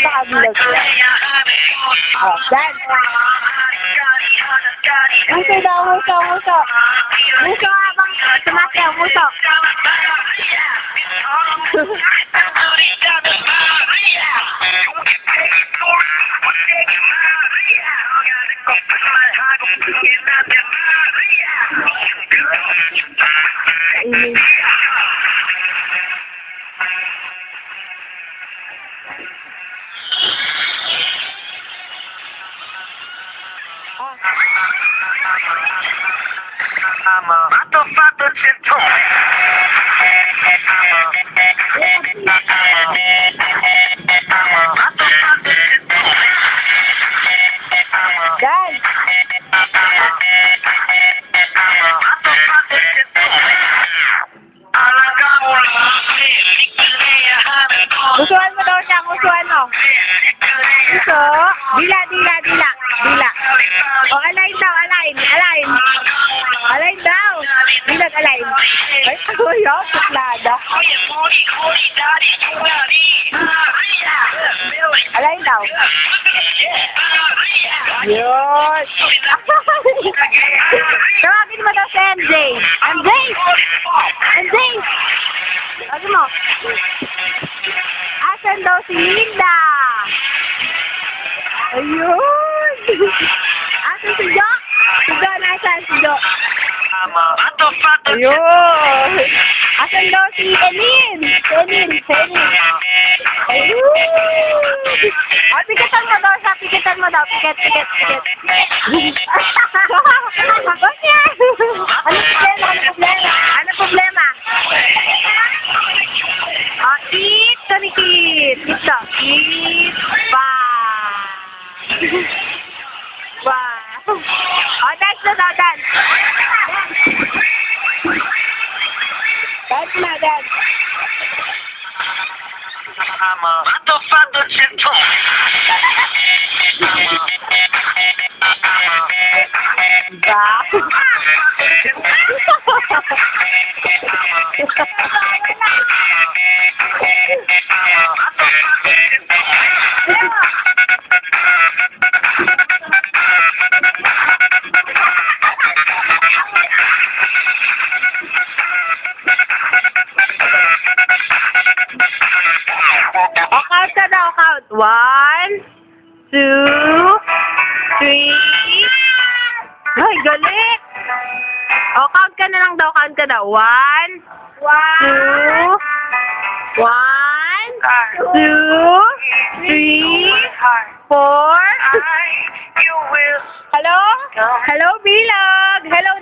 baka bilog yan. Oh, dyan. Muso daw, muso, muso. Muso habang sumasayaw, muso. Dan. Musuhan mo daw siya, musuhan mo. Muso. Dila, dila, dila. Dila. O, align daw, align. Align. Align daw. Bilag, align. Ay, kuya, suklada. Align daw. Yun. Tawagin mo daw si MJ. MJ! MJ! Tawagin mo. Asan daw si Linda? Ayun! Asan si Jo? Si Jo, nasan si Jo? Ayun! Asan daw si Elin? Si Elin, si Elin. Ayun! Ah, pikitan mo daw siya, pikitan mo daw. Pikit, pikit, pikit. Bakit? Ano problema? Ano problema? Ano problema? Ah, eat, kanikit. Eat daw. Eat. Wow. Oh, dance na daw, dance. Dance na, dance. Count ka daw, count. 1, 2, 3. Ay, galit. O, count ka na lang daw, count ka daw. 1, 2, 1, 2, 3, 4. Hello? Hello, Bilog. Hello,